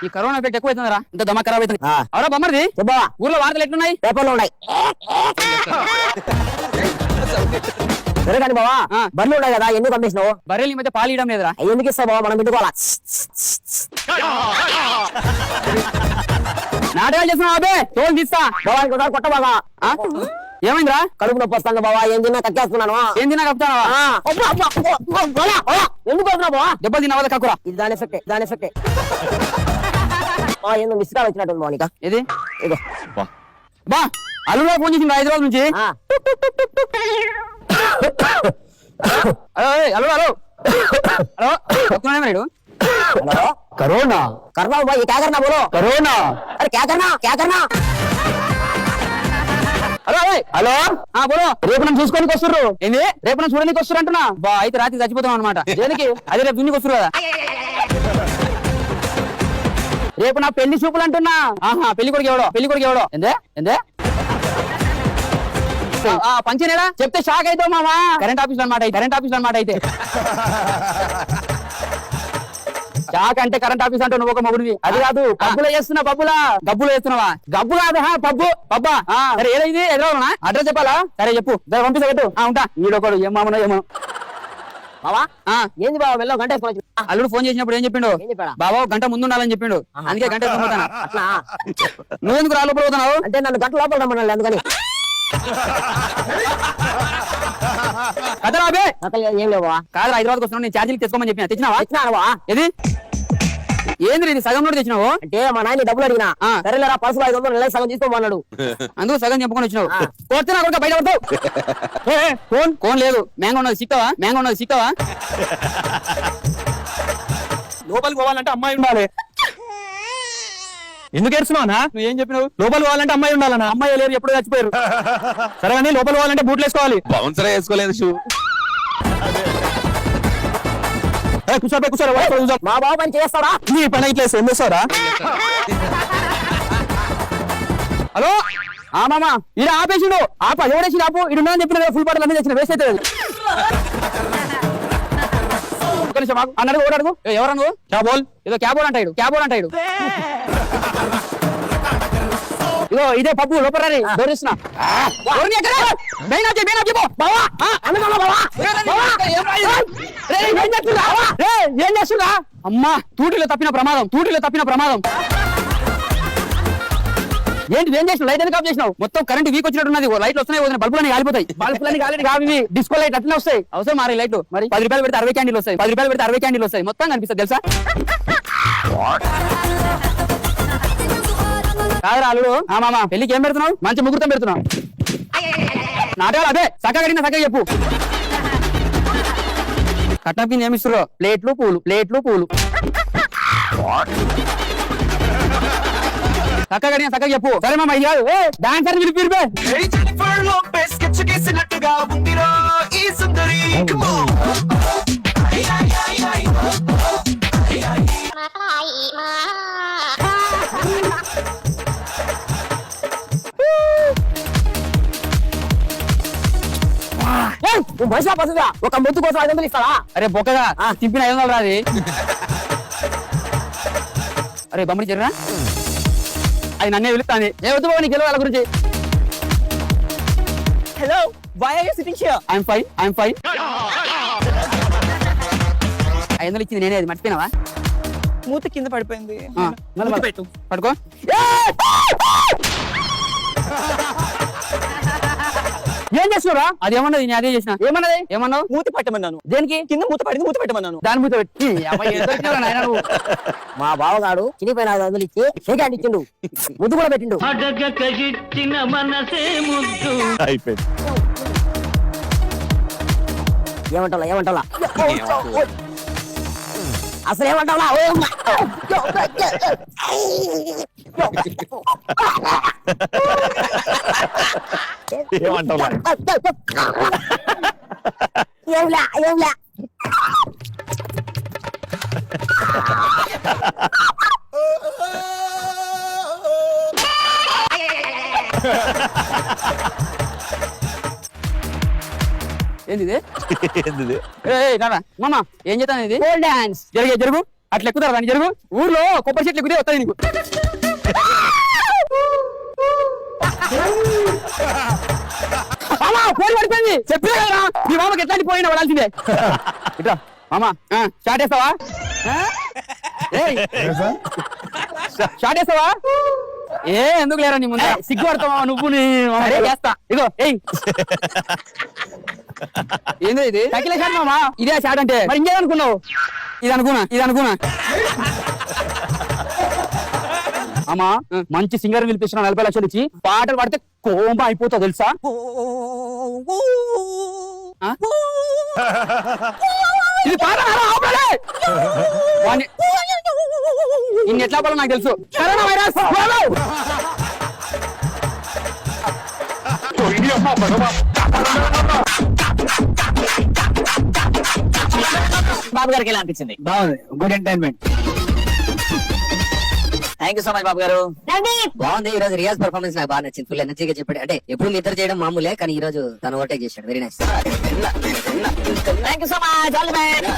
ఈ corona effect ఎక్కువ అవుతుందిరా, ఇంత దమ ఖరాబ్ అవుతుంది. అవరా బొమ్మది ఊర్లో వార్తలు ఎట్లున్నాయి? పేపర్లో ఉన్నాయి. సరే కానీ బావా బర్రెలు ఉన్నాయి కదా, ఎందుకు పంపించినావు? బర్రెలు ఈ మధ్య పాలు ఇవ్వడం లేదురా. ఎందుకు ఇస్తావు బావా, మనం పెట్టుకోవాలా? నాటకాలు చేస్తున్నావు అబ్బే, తోలు తీస్తా. బావా ఇంకోసారి కొట్ట బాగా. ఏమైందిరా? కడుపు నొప్పి వస్తాను బావా, ఏం తిన్నా కక్కేస్తున్నాను. ఏం తిన్నా కప్తావా? ఎందుకు వస్తున్నావు బావా? దెబ్బలు తిన్నావా కక్కురా? ఇది దాని ఎఫెక్టే, దాని ఎఫెక్టే. ఏందో మిస్ కాల్ వచ్చినట్టు మౌనిక. ఏది ఇదో బా అల్లుడు ఫోన్ చేసింది 5 రోజుల నుంచి. హలో హలో హలో హలో రేడు करोना करना भाई, क्या करना बोलो? కరోనా. अरे क्या करना, क्या करना? హలో హలో బోలో. రేపు నన్ను చూసుకోనికి వస్తుర్రు. ఏంది రేపు నన్ను చూడడానికి వస్తుర్రు అంటున్నా? బా అయితే రాత్రి చచ్చిపోతాం అనమాట. దేనికి? అదే రేపు దున్నికి వస్తురు కదా. రేపు నా పెళ్లి చూపులు అంటున్నా. ఆహా పెళ్లి కొడుకు ఎవడో, పెళ్లి కొడుకు ఎవడో. ఎందే ఎందే పంచనేడా చెప్తే షాక్ అవుతావు మామా. కరెంట్ ఆఫీస్ అనమాట, కరెంట్ ఆఫీస్ అనమాట. అయితే షాక్ అంటే కరెంట్ ఆఫీస్ అంటే నువ్వు ఒక మొగుడివి. అది కాదు పబ్బులో చేస్తున్నా. పబ్బులా గబ్బులో చేస్తున్నావా? గబ్బు కాదు పబ్బు పబ్బా. సరే ఏదైంది ఎదురవునా? అడ్రస్ చెప్పాలా? సరే చెప్పు, పంపిస్తా పెట్టు. ఉంటా. వీడొకడు ఏమామనో ఏమో. బావా ఏంది బావా వెళ్ళావు గంట వేసుకొని? అల్లుడు ఫోన్ చేసినప్పుడు ఏం చెప్పిండు? బాబా గంట ముందు ఉండాలని చెప్పిండు. అందుకే గంట వేసుకుపోతాను. అట్లా నువ్వెందుకు రాలోపల పోతున్నావు? అంటే నన్ను గంట లోపల రమ్మన్నాడు అందుకని. కదరా అబే ఏం లేవు బావా. కాదు హైదరాబాద్కి వస్తున్నావు, నేను ఛార్జీలు తెచ్చుకోమని చెప్పిన. తెచ్చినావా? తెచ్చినావా? ఏది ఏంది ఇది సగం నోటి తెచ్చినావు? అంటే మా నాయన డబ్బులు అడిగినా, సరేలేరా పర్సులు 500 నెల సగం తీసుకోమన్నాడు. అందుకు సగం చెప్పుకొని వచ్చినావు. కొడితే నా కొడుకు బయట పడతావు. ఫోన్ ఫోన్ లేదు. మ్యాంగో ఉన్నది సిక్కవా? మ్యాంగో ఉన్నది సిక్కవా? లోపలికి పోవాలంటే అమ్మాయి ఉండాలి. ఎందుకు ఏడుస్తున్నావునా? నువ్వు ఏం చెప్పినావు? లోపల పోవాలంటే అమ్మాయి ఉండాలన్నా. అమ్మాయి లేరు, ఎప్పుడు చచ్చిపోయారు. సరే కానీ లోపల పోవాలంటే బూట్లు వేసుకోవాలి. బౌన్సర్ వేసుకోలేదు షూ. కూర్చోరా మా బాబు పని చేస్తాడా? నీ పని ఇట్లా ఏం చేస్తారా? హలో మామా ఈడ ఆపేసిండు. ఎవడేసి ఆపు ఇడు ఉందని చెప్పిన ఫుల్ బాటిల్ అన్ని తెచ్చిన. వేస్ట్ అవుతుంది. అన్నాడు ఓడాడు. ఎవరను క్యాబోల్ ఏదో క్యాబోల్ అంటాడు. క్యాబోల్ అంటాడు. ఇదో ఇదే పప్పు లోపల దొరిస్తున్నా. ఏం చేస్తున్నా? అమ్మా తూటిలో తప్పిన ప్రమాదం, తూటిలో తప్పిన ప్రమాదం. ఏంటి ఏం చేసినావు? లైట్ ఎందుకు ఆఫ్ చేసినావు? మొత్తం కరెంట్ వీక్ వచ్చినట్టున్నది. లైట్లు వస్తున్నాయి, బల్బులన్నీ కాలిపోతాయి. బల్బులన్నీ కాలేదు కావి. డిస్కో లైట్ అట్లనే వస్తాయి. అవసరం మారే లైట్లు. మరి 10 రూపాయలు పెడితే 60 క్యాండిల్ వస్తాయి. 10 రూపాయలు పెడితే 60 క్యాండిల్ వస్తాయి. మొత్తం కనిపిస్తుంది తెలుసా? కాదురా అల్లుడు. మామా పెళ్లికి ఏం పెడుతున్నావు? మంచి ముహూర్తం పెడుతున్నావు. నాటకాలు అదే చక్కగా అడిగిన చక్కగా చెప్పు. కట్నం కింద ఏమిస్తుర్రో? ప్లేట్లు పూలు, ప్లేట్లు పూలు. చక్కగా అడిగిన చక్కగా చెప్పు. సరే మామ ఇది కాదు డాన్సర్ పిలిపిరిపే. ఒక ముద్దు కోసం 500 ఇస్తావా? అరే బొక్కగా తింపిన 500 రాది. అరే బొమ్మడి చెర్రా అది నన్నే పిలుస్తాను. ఏ వద్దు బాబు నీకు వాళ్ళ గురించి. Hello why are you sitting here? I'm fine, I'm fine. 500 ఇచ్చింది నేనే, అది మర్చిపోయినావా? మూత కింద పడిపోయింది. పెట్టు పడుకో. ఏం చేస్తున్నారా? అది ఏమన్నది? నేను అదే చేసిన. ఏమన్నది? ఏమన్నావు? మూత పెట్టమన్నాను. దేనికి? కింద మూత పడింది, మూత పెట్టమన్నాను. దాని మూత పెట్టి మా బావగాడు చినిపోయిన 500 ఇచ్చి షేక్ హ్యాండ్ ఇచ్చిండు, ముద్దు కూడా పెట్టిండు. ఏమంటాలా ఏమంటాలా అసలు ఏమంటావా? ఏమంటావా? ఏంలా ఏంలా ఏంది మామ ఏం చేస్తాను? ఇది డాన్స్ జరిగే జరుగు అట్లా ఎక్కుతారా దాని జరుగు ఊర్లో కొబ్బరి చెట్లు ఎక్కుతే వస్తాయి నీకు మామా ఫోన్ పడిపోయింది చెప్పినా కదా మీ మామకి ఎట్లాంటి పోయినా పడాల్సిందే ఇట్లా మామా స్టార్ట్ చేస్తావా స్టార్ట్ చేస్తావా ఎందుకు లేరా నీ ముందు సిగ్గు పడతావా నువ్వు చేస్తా ఇగో ఏయ్ ఏందో ఇది కకిలేశాడు మామా ఇదే షాట్ అంటే మరి ఇంకేదనుకున్నావు ఇది అనుకున్నా అమ్మా మంచి సింగర్ పిలిపిస్తున్నా 40 లక్షలు ఇచ్చి పాటలు పాడితే కోంబ అయిపోతావు తెలుసా ఇది పాట ఇన్ని ఎట్లా పడాలో నాకు తెలుసు కరోనా వైరస్ బాబు గారికి ఎలా అనిపించింది? బాగుంది good entertainment thank you so much Babu గారు. బాగుంది. ఈ రోజు రియాజ్ పర్ఫార్మెన్స్ నాకు బాగా నచ్చింది. ఫుల్ ఎనర్జీగా చెప్పాడు. అంటే ఎప్పుడు మీ ఇద్దరు చేయడం మామూలే, కానీ ఈ రోజు తను ఓవర్టేక్ చేశాడు. Very nice. Thank you so much. All the best.